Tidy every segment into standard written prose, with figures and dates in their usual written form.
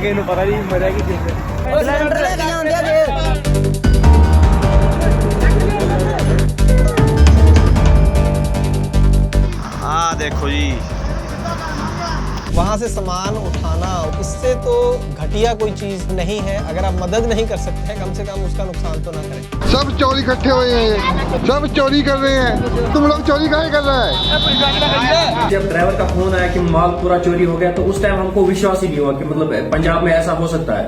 ਕਿਸੇ ਨੂੰ ਪਤਾ ਨਹੀਂ ਮਰਿਆ ਕੀ ਕਿੱਥੇ ਸਿਲੰਡਰ ਲੈ ਕੇ ਜਾਂਦੇ ਆ ਜੇ हाँ देखो जी, वहाँ से सामान उठाना, इससे तो घटिया कोई चीज नहीं है। अगर आप मदद नहीं कर सकते हैं, कम से कम उसका नुकसान तो ना करें। सब चोरी इकट्ठे हुए हैं, सब चोरी कर रहे हैं। तुम लोग चोरी काहे कर रहे हैं? जब ड्राइवर का फोन आया कि माल पूरा चोरी हो गया तो उस टाइम हमको विश्वास ही नहीं हुआ कि मतलब पंजाब में ऐसा हो सकता है।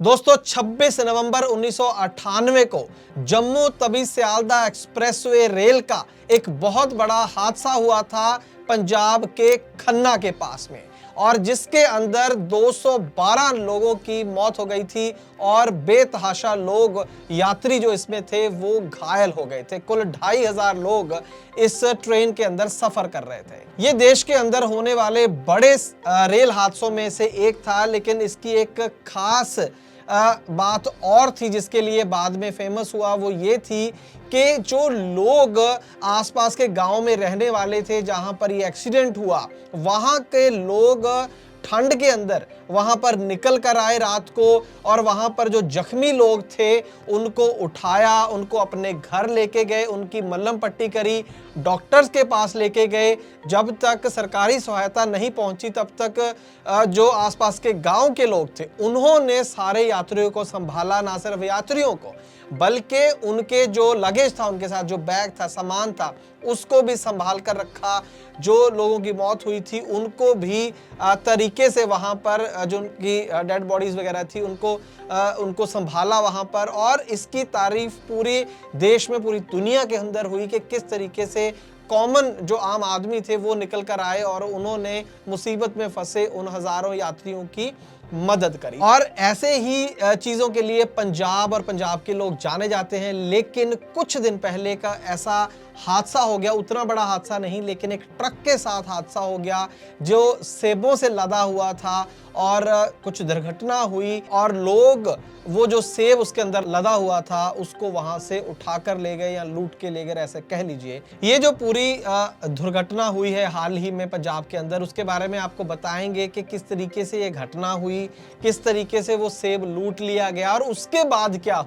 दोस्तों 26 नवंबर 1998 को जम्मू तवी सियालदा एक्सप्रेसवे रेल का एक बहुत बड़ा हादसा हुआ था पंजाब के खन्ना के पास में, और जिसके अंदर 212 लोगों की मौत हो गई थी और बेतहाशा लोग यात्री जो इसमें थे वो घायल हो गए थे। कुल 2500 लोग इस ट्रेन के अंदर सफर कर रहे थे। ये देश के अंदर होने वाले बड़े रेल हादसों में से एक था, लेकिन इसकी एक खास बात और थी जिसके लिए बाद में फेमस हुआ। वो ये थी कि जो लोग आसपास के गांव में रहने वाले थे जहां पर ये एक्सीडेंट हुआ, वहां के लोग ठंड के अंदर वहां पर निकल कर आए रात को, और वहां पर जो जख्मी लोग थे उनको उठाया, उनको अपने घर लेके गए, उनकी मल्लम पट्टी करी, डॉक्टर्स के पास लेके गए। जब तक सरकारी सहायता नहीं पहुंची तब तक जो आसपास के गांव के लोग थे उन्होंने सारे यात्रियों को संभाला। ना सिर्फ यात्रियों को बल्कि उनके जो लगेज था, उनके साथ जो बैग था, सामान था, उसको भी संभाल कर रखा। जो लोगों की मौत हुई थी उनको भी तरीके से वहाँ पर जो उनकी डेड बॉडीज वगैरह थी उनको संभाला वहाँ पर। और इसकी तारीफ पूरे देश में, पूरी दुनिया के अंदर हुई कि किस तरीके से कॉमन जो आम आदमी थे वो निकल कर आए और उन्होंने मुसीबत में फंसे उन हजारों यात्रियों की मदद करी। और ऐसे ही चीज़ों के लिए पंजाब और पंजाब के लोग जाने जाते हैं। लेकिन कुछ दिन पहले का ऐसा हादसा हो गया, उतना बड़ा हादसा नहीं लेकिन एक ट्रक के साथ हादसा हो गया जो सेबों से लदा हुआ था, और कुछ दुर्घटना हुई और लोग वो जो सेब उसके अंदर लदा हुआ था उसको वहां से उठाकर ले गए या लूट के ले गए, ऐसे कह लीजिए। ये जो पूरी दुर्घटना हुई है हाल ही में पंजाब के अंदर, उसके बारे में आपको बताएंगे कि किस तरीके से ये घटना हुई, किस तरीके से वो सेब लूट लिया गया और उसके बाद क्या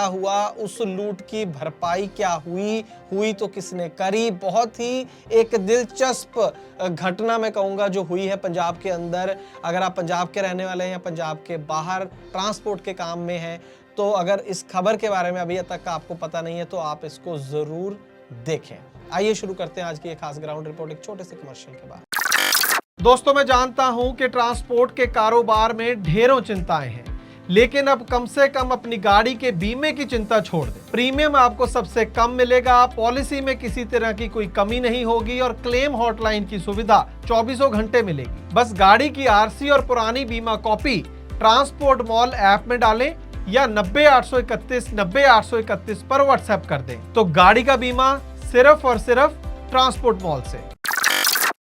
हुआ, उस लूट की भरपाई क्या हुई तो किसने करी। बहुत ही एक दिलचस्प घटना मैं कहूँगा जो हुई है पंजाब के अंदर। अगर आप पंजाब के रहने वाले हैं या पंजाब के बाहर ट्रांसपोर्ट के काम में हैं, तो अगर इस खबर के बारे में अभी तक आपको पता नहीं है तो आप इसको ज़रूर देखें। आइए शुरू करते हैं आज की एक खास ग्राउंड रिपोर्ट एक छोटे से कमर्शियल के बाद। दोस्तों, मैं जानता हूं कि ट्रांसपोर्ट के कारोबार में ढेरों चिंताएं हैं, लेकिन अब कम से कम अपनी गाड़ी के बीमे की चिंता छोड़ दें। प्रीमियम आपको सबसे कम मिलेगा, पॉलिसी में किसी तरह की कोई कमी नहीं होगी और क्लेम हॉटलाइन की सुविधा 24 घंटे मिलेगी। बस गाड़ी की आरसी और पुरानी बीमा कॉपी ट्रांसपोर्ट मॉल ऐप में डालें या 90-831-90-831 पर व्हाट्सएप कर दें, तो गाड़ी का बीमा सिर्फ और सिर्फ ट्रांसपोर्ट मॉल से।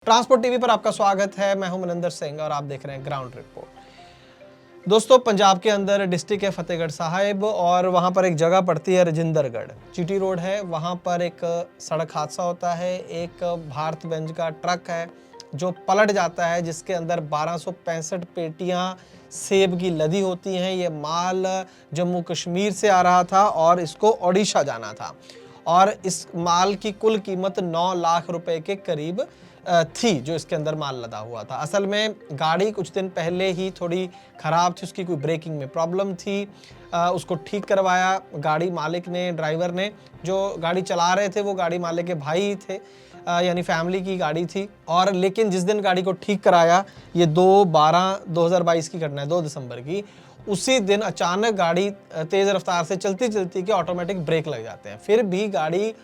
ट्रांसपोर्ट टीवी पर आपका स्वागत है, मैं हूं मनिंदर सिंह और आप देख रहे हैं ग्राउंड रिपोर्ट। दोस्तों, पंजाब के अंदर डिस्ट्रिक्ट है फतेहगढ़ साहिब और वहाँ पर एक जगह पड़ती है रजिंदरगढ़, जीटी रोड है। वहाँ पर एक सड़क हादसा होता है। एक भारत बेंज का ट्रक है जो पलट जाता है, जिसके अंदर 1265 पेटियाँ सेब की लदी होती हैं। ये माल जम्मू कश्मीर से आ रहा था और इसको ओडिशा जाना था, और इस माल की कुल कीमत 9 लाख रुपए के करीब थी जो इसके अंदर माल लदा हुआ था। असल में गाड़ी कुछ दिन पहले ही थोड़ी ख़राब थी, उसकी कोई ब्रेकिंग में प्रॉब्लम थी। उसको ठीक करवाया गाड़ी मालिक ने, ड्राइवर ने। जो गाड़ी चला रहे थे वो गाड़ी मालिक के भाई थे, यानी फैमिली की गाड़ी थी। और लेकिन जिस दिन गाड़ी को ठीक कराया, ये 2/12/2022 की घटना है, 2 दिसंबर की, उसी दिन अचानक गाड़ी तेज़ रफ्तार से चलती के ऑटोमेटिक ब्रेक लग जाते हैं। फिर भी गाड़ी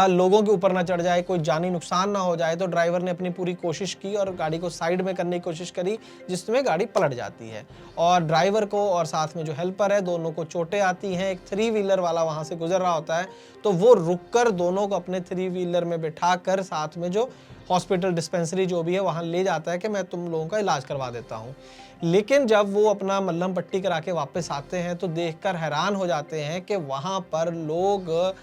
लोगों के ऊपर ना चढ़ जाए, कोई जानी नुकसान ना हो जाए, तो ड्राइवर ने अपनी पूरी कोशिश की और गाड़ी को साइड में करने की कोशिश करी, जिसमें गाड़ी पलट जाती है। और ड्राइवर को और साथ में जो हेल्पर है, दोनों को चोटें आती हैं। एक 3 व्हीलर वाला वहाँ से गुजर रहा होता है, तो वो रुककर दोनों को अपने 3 व्हीलर में बिठा कर साथ में जो हॉस्पिटल डिस्पेंसरी जो भी है वहाँ ले जाता है कि मैं तुम लोगों का इलाज करवा देता हूँ। लेकिन जब वो अपना मल्लम पट्टी करा के वापस आते हैं तो देखकर हैरान हो जाते हैं कि वहाँ पर लोग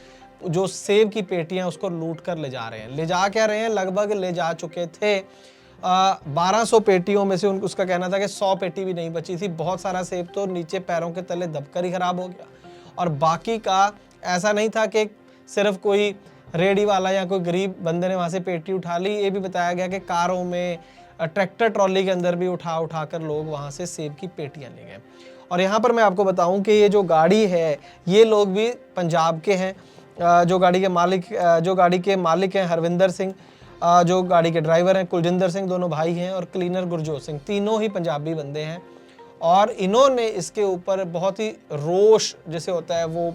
जो सेब की पेटियां उसको लूट कर ले जा रहे हैं। ले जा क्या रहे हैं, लगभग ले जा चुके थे 1200 पेटियों में से उसका कहना था कि 100 पेटी भी नहीं बची थी। बहुत सारा सेब तो नीचे पैरों के तले दबकर ही खराब हो गया, और बाकी का ऐसा नहीं था कि सिर्फ कोई रेडी वाला या कोई गरीब बंदे ने वहाँ से पेटी उठा ली। ये भी बताया गया कि कारों में, ट्रैक्टर ट्रॉली के अंदर भी उठा कर लोग वहाँ से सेब की पेटियाँ ले गए। और यहाँ पर मैं आपको बताऊँ कि ये जो गाड़ी है, ये लोग भी पंजाब के हैं। जो गाड़ी के मालिक हैं हरविंदर सिंह, जो गाड़ी के ड्राइवर हैं कुलजिंदर सिंह, दोनों भाई हैं, और क्लीनर गुरजोत सिंह, तीनों ही पंजाबी बंदे हैं। और इन्होंने इसके ऊपर बहुत ही रोष जैसे होता है वो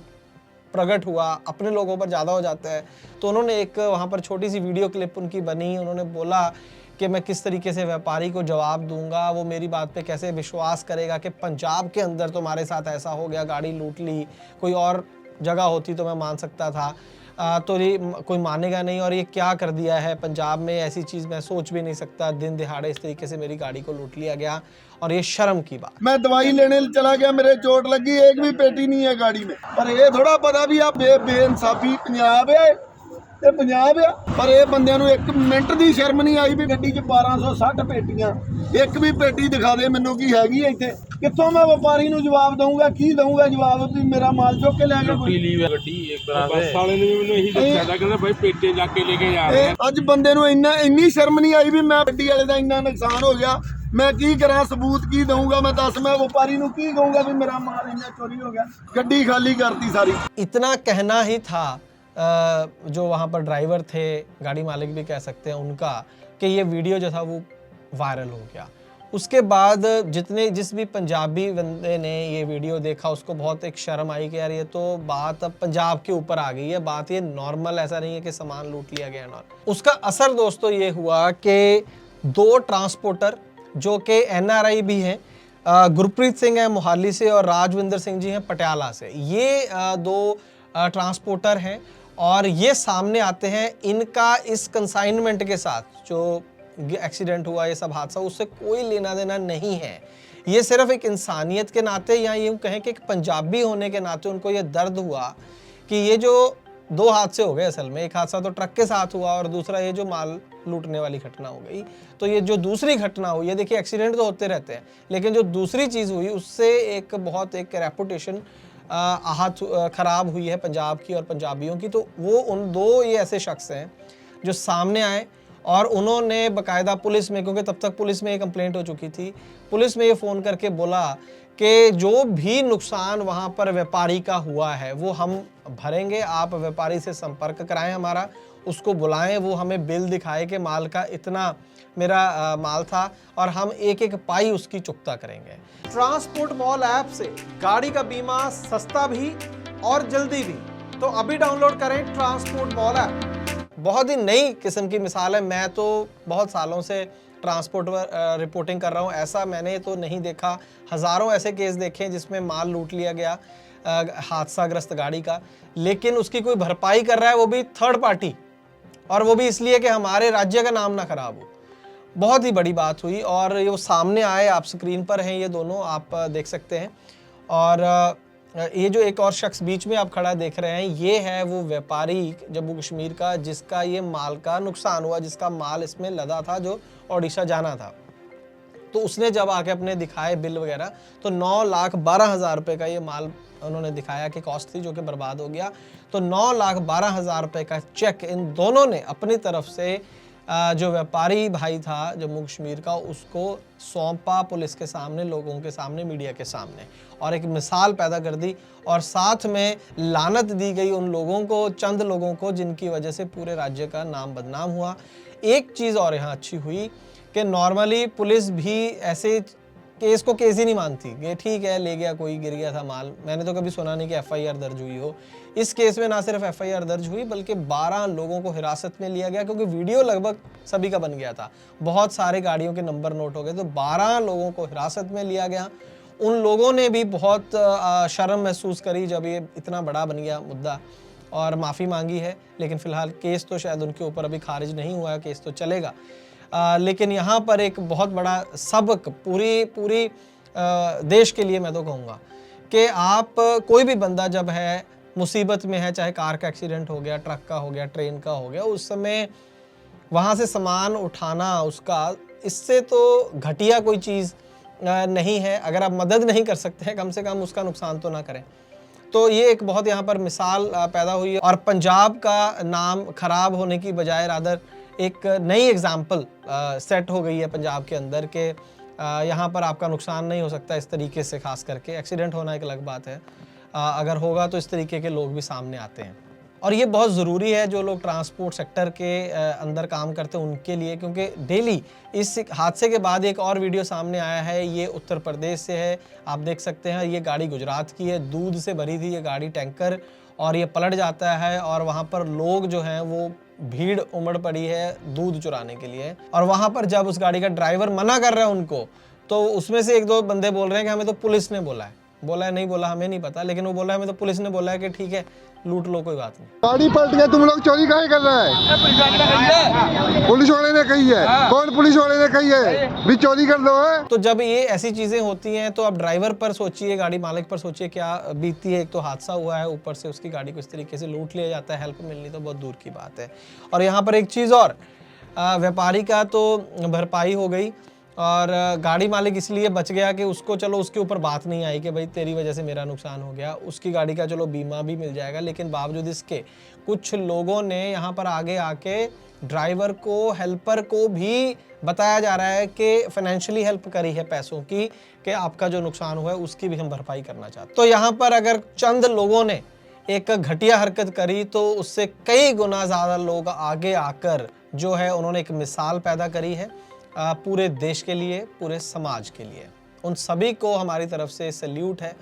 प्रकट हुआ, अपने लोगों पर ज़्यादा हो जाता है। तो उन्होंने एक वहाँ पर छोटी सी वीडियो क्लिप उनकी बनी, उन्होंने बोला कि मैं किस तरीके से व्यापारी को जवाब दूंगा, वो मेरी बात पे कैसे विश्वास करेगा कि पंजाब के अंदर तुम्हारे साथ ऐसा हो गया, गाड़ी लूट ली, कोई और जगह होती तो मैं मान सकता था, तो ये कोई मानेगा नहीं, और ये क्या कर दिया है पंजाब में, ऐसी चीज़ मैं सोच भी नहीं सकता, दिन दिहाड़े इस तरीके से मेरी गाड़ी को लूट लिया गया, और ये शर्म की बात। मैं दवाई लेने चला गया, मेरे चोट लगी, एक भी पेटी नहीं है गाड़ी में। पर ये थोड़ा पता भी आप बेइंसाफी पंजाब है, ये पंजाब है, पर ये बंदिਆਂ ਨੂੰ एक मिनट ਦੀ शर्म नहीं आई भी ਗੱਡੀ 'ਚ 1260 पेटियां, एक भी पेटी दिखा दे ਮੈਨੂੰ ਕੀ ਹੈਗੀ ਇੱਥੇ। ਕਿੱਥੋਂ मैं व्यापारी ਨੂੰ जवाब दूंगा, की दूंगा जवाब भी मेरा माल चुक के ले गया कोई। ਗੱਡੀ ਇੱਕ ਤਰ੍ਹਾਂ ਦੇ ਬੱਸ ਵਾਲੇ ਨੇ ਵੀ ਮੈਨੂੰ ਇਹੀ ਦੱਸਿਆ था, ਕਹਿੰਦਾ ਭਾਈ ਪੇਟੇ ਜਾ ਕੇ ਲੈ ਕੇ ਜਾ ਰਹੇ ਅੱਜ ਬੰਦੇ ਨੂੰ ਇੰਨੀ ਸ਼ਰਮ ਨਹੀਂ ਆਈ ਵੀ ਮੈਂ ਗੱਡੀ ਵਾਲੇ ਦਾ ਇੰਨਾ ਨੁਕਸਾਨ ਹੋ ਗਿਆ, मैं की करा, सबूत की दूंगा, मैं दस मैं व्यापारी ਨੂੰ की कहूंगा भी मेरा माल इतना चोरी हो गया, गड्डी खाली करती सारी। इतना कहना ही था जो वहाँ पर ड्राइवर थे, गाड़ी मालिक भी कह सकते हैं उनका, कि ये वीडियो जो था वो वायरल हो गया। उसके बाद जिस भी पंजाबी बंदे ने ये वीडियो देखा उसको बहुत एक शर्म आई कि यार ये तो बात अब पंजाब के ऊपर आ गई है, बात ये नॉर्मल ऐसा नहीं है कि सामान लूट लिया गया। उसका असर दोस्तों ये हुआ कि 2 ट्रांसपोर्टर जो कि NRI भी हैं, गुरप्रीत सिंह है मोहाली से और राजविंदर सिंह जी हैं पटियाला से, ये 2 ट्रांसपोर्टर हैं, और ये सामने आते हैं। इनका इस कंसाइनमेंट के साथ जो एक्सीडेंट हुआ, ये सब हादसा, उससे कोई लेना देना नहीं है। ये सिर्फ एक इंसानियत के नाते, या यूँ कहें कि एक पंजाबी होने के नाते उनको ये दर्द हुआ कि ये जो 2 हादसे हो गए असल में, एक हादसा तो ट्रक के साथ हुआ और दूसरा ये जो माल लूटने वाली घटना हो गई। तो ये जो दूसरी घटना हुई है, देखिए एक्सीडेंट तो होते रहते हैं, लेकिन जो दूसरी चीज़ हुई उससे एक बहुत एक रेपुटेशन ख़राब हुई है पंजाब की और पंजाबियों की। तो वो उन 2 ये ऐसे शख्स हैं जो सामने आए और उन्होंने बाकायदा पुलिस में, क्योंकि तब तक पुलिस में ये कंप्लेंट हो चुकी थी, पुलिस में ये फ़ोन करके बोला कि जो भी नुकसान वहाँ पर व्यापारी का हुआ है वो हम भरेंगे, आप व्यापारी से संपर्क कराएं हमारा, उसको बुलाएं, वो हमें बिल दिखाए कि माल का इतना मेरा माल था, और हम एक एक पाई उसकी चुकता करेंगे। ट्रांसपोर्ट मॉल ऐप से गाड़ी का बीमा सस्ता भी और जल्दी भी, तो अभी डाउनलोड करें ट्रांसपोर्ट मॉल ऐप। बहुत ही नई किस्म की मिसाल है। मैं तो बहुत सालों से ट्रांसपोर्ट रिपोर्टिंग कर रहा हूँ, ऐसा मैंने तो नहीं देखा। हज़ारों ऐसे केस देखे जिसमें माल लूट लिया गया हादसाग्रस्त गाड़ी का, लेकिन उसकी कोई भरपाई कर रहा है वो भी थर्ड पार्टी, और वो भी इसलिए कि हमारे राज्य का नाम ना खराब हो। बहुत ही बड़ी बात हुई, और ये वो सामने आए, आप स्क्रीन पर हैं ये दोनों, आप देख सकते हैं। और ये जो एक और शख्स बीच में आप खड़ा देख रहे हैं, ये है वो व्यापारी जम्मू कश्मीर का जिसका ये माल का नुकसान हुआ, जिसका माल इसमें लदा था जो ओडिशा जाना था। तो उसने जब आके अपने दिखाए बिल वगैरह, तो 9,12,000 रुपये का ये माल उन्होंने दिखाया कि कॉस्ट थी, जो कि बर्बाद हो गया। तो 9,12,000 रुपये का चेक इन दोनों ने अपनी तरफ से जो व्यापारी भाई था जम्मू कश्मीर का, उसको सौंपा पुलिस के सामने, लोगों के सामने, मीडिया के सामने, और एक मिसाल पैदा कर दी। और साथ में लानत दी गई उन लोगों को, चंद लोगों को, जिनकी वजह से पूरे राज्य का नाम बदनाम हुआ। एक चीज़ और यहाँ अच्छी हुई कि नॉर्मली पुलिस भी ऐसे केस को केस ही नहीं मानती कि ठीक है ले गया कोई, गिर गया था माल। मैंने तो कभी सुना नहीं कि FIR दर्ज हुई हो। इस केस में ना सिर्फ FIR दर्ज हुई बल्कि 12 लोगों को हिरासत में लिया गया, क्योंकि वीडियो लगभग सभी का बन गया था, बहुत सारे गाड़ियों के नंबर नोट हो गए। तो 12 लोगों को हिरासत में लिया गया। उन लोगों ने भी बहुत शर्म महसूस करी जब ये इतना बड़ा बन गया मुद्दा, और माफ़ी मांगी है। लेकिन फ़िलहाल केस तो शायद उनके ऊपर अभी खारिज नहीं हुआ है, केस तो चलेगा। लेकिन यहाँ पर एक बहुत बड़ा सबक पूरी देश के लिए मैं तो कहूँगा कि आप कोई भी बंदा जब है मुसीबत में है, चाहे कार का एक्सीडेंट हो गया, ट्रक का हो गया, ट्रेन का हो गया, उस समय वहाँ से सामान उठाना उसका, इससे तो घटिया कोई चीज़ नहीं है। अगर आप मदद नहीं कर सकते हैं, कम से कम उसका नुकसान तो ना करें। तो ये एक बहुत यहाँ पर मिसाल पैदा हुई है और पंजाब का नाम खराब होने की बजाय रादर एक नई एग्जाम्पल सेट हो गई है पंजाब के अंदर के यहाँ पर आपका नुकसान नहीं हो सकता इस तरीके से। खास करके एक्सीडेंट होना एक अलग बात है, अगर होगा तो इस तरीके के लोग भी सामने आते हैं। और ये बहुत ज़रूरी है जो लोग ट्रांसपोर्ट सेक्टर के अंदर काम करते हैं उनके लिए, क्योंकि डेली इस हादसे के बाद एक और वीडियो सामने आया है, ये उत्तर प्रदेश से है। आप देख सकते हैं ये गाड़ी गुजरात की है, दूध से भरी थी ये गाड़ी टैंकर, और ये पलट जाता है और वहाँ पर लोग जो हैं वो भीड़ उमड़ पड़ी है दूध चुराने के लिए। और वहाँ पर जब उस गाड़ी का ड्राइवर मना कर रहा है उनको, तो उसमें से एक दो बंदे बोल रहे हैं कि हमें तो पुलिस ने बोला है नहीं बोला हमें नहीं पता, लेकिन वो बोला हमें तो पुलिस ने बोला है कि ठीक है लूट लो, कोई बात नहीं। गाड़ी पलट गया, तुम लोग चोरी काहे कर रहा है? पुलिस वाले ने कही है। कौन पुलिस वाले ने कही है भी चोरी कर लो है? तो जब ये ऐसी चीजें होती हैं तो आप ड्राइवर पर सोचिए, गाड़ी मालिक पर सोचिए क्या बीतती है। एक तो हादसा हुआ है, ऊपर से उसकी गाड़ी को इस तरीके से लूट लिया जाता है, हेल्प मिलनी तो बहुत दूर की बात है। और यहाँ पर एक चीज़ और, व्यापारी का तो भरपाई हो गई और गाड़ी मालिक इसलिए बच गया कि उसको चलो उसके ऊपर बात नहीं आई कि भाई तेरी वजह से मेरा नुकसान हो गया, उसकी गाड़ी का चलो बीमा भी मिल जाएगा। लेकिन बावजूद इसके कुछ लोगों ने यहाँ पर आगे आके ड्राइवर को, हेल्पर को भी बताया जा रहा है कि फाइनेंशियली हेल्प करी है पैसों की, कि आपका जो नुकसान हुआ है उसकी भी हम भरपाई करना चाहते हैं। तो यहाँ पर अगर चंद लोगों ने एक घटिया हरकत करी तो उससे कई गुना ज़्यादा लोग आगे आकर जो है उन्होंने एक मिसाल पैदा करी है पूरे देश के लिए, पूरे समाज के लिए। उन सभी को हमारी तरफ से सैल्यूट है।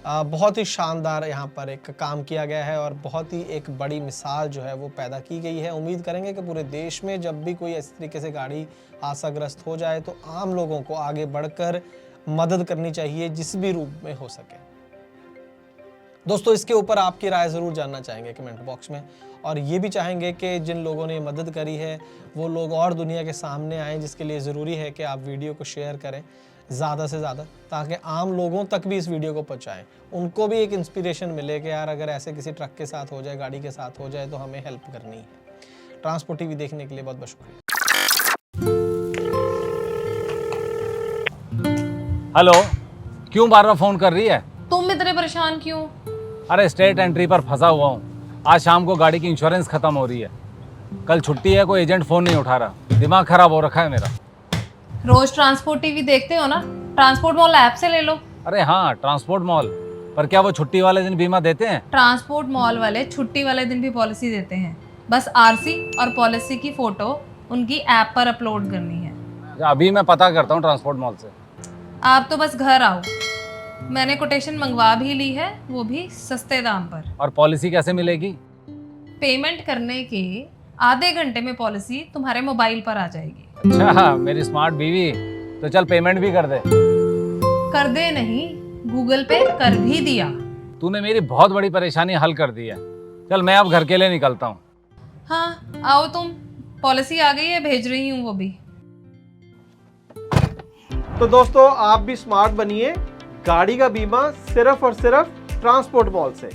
बहुत ही शानदार यहाँ पर एक काम किया गया है और बहुत ही एक बड़ी मिसाल जो है वो पैदा की गई है। उम्मीद करेंगे कि पूरे देश में जब भी कोई इस तरीके से गाड़ी हादसाग्रस्त हो जाए तो आम लोगों को आगे बढ़कर मदद करनी चाहिए जिस भी रूप में हो सके। दोस्तों इसके ऊपर आपकी राय ज़रूर जानना चाहेंगे कमेंट बॉक्स में, और ये भी चाहेंगे कि जिन लोगों ने मदद करी है वो लोग और दुनिया के सामने आएँ, जिसके लिए ज़रूरी है कि आप वीडियो को शेयर करें ज़्यादा से ज़्यादा, ताकि आम लोगों तक भी इस वीडियो को पहुँचाएँ, उनको भी एक इंस्पिरेशन मिले कि यार अगर ऐसे किसी ट्रक के साथ हो जाए, गाड़ी के साथ हो जाए तो हमें हेल्प करनी है। ट्रांसपोर्ट टीवी देखने के लिए बहुत बहुत शुक्रिया। हेलो, क्यों बार बार फोन कर रही है? तुम इतने परेशान क्यों? अरे स्टेट एंट्री पर फंसा हुआ हूँ। आज शाम को गाड़ी की इंश्योरेंस खत्म हो रही है, कल छुट्टी है, कोई एजेंट फोन नहीं उठा रहा, दिमाग खराब हो रखा है मेरा। रोज ट्रांसपोर्ट टीवी देखते हो ना, ट्रांसपोर्ट मॉल ऐप से ले लो। अरे हाँ, ट्रांसपोर्ट मॉल, पर क्या वो छुट्टी वाले दिन बीमा देते हैं? ट्रांसपोर्ट मॉल वाले छुट्टी वाले दिन भी पॉलिसी देते हैं, बस आरसी और पॉलिसी की फोटो उनकी ऐप पर अपलोड करनी है। अभी मैं पता करता हूँ ट्रांसपोर्ट मॉल से। आप तो बस घर आओ, मैंने कोटेशन मंगवा भी ली है, वो भी सस्ते दाम पर। और पॉलिसी कैसे मिलेगी? पेमेंट करने के आधे घंटे में पॉलिसी तुम्हारे मोबाइल पर आ जाएगी। अच्छा, मेरी स्मार्ट बीवी, तो चल पेमेंट भी कर दे। कर दे नहीं, गूगल पे कर भी दिया। तूने मेरी बहुत बड़ी परेशानी हल कर दी है। चल मैं अब घर के लिए निकलता हूँ। हाँ आओ तुम, पॉलिसी आ गई है, भेज रही हूँ वो भी। तो दोस्तों आप भी स्मार्ट बनिए, गाड़ी का बीमा सिर्फ और सिर्फ ट्रांसपोर्ट मॉल से।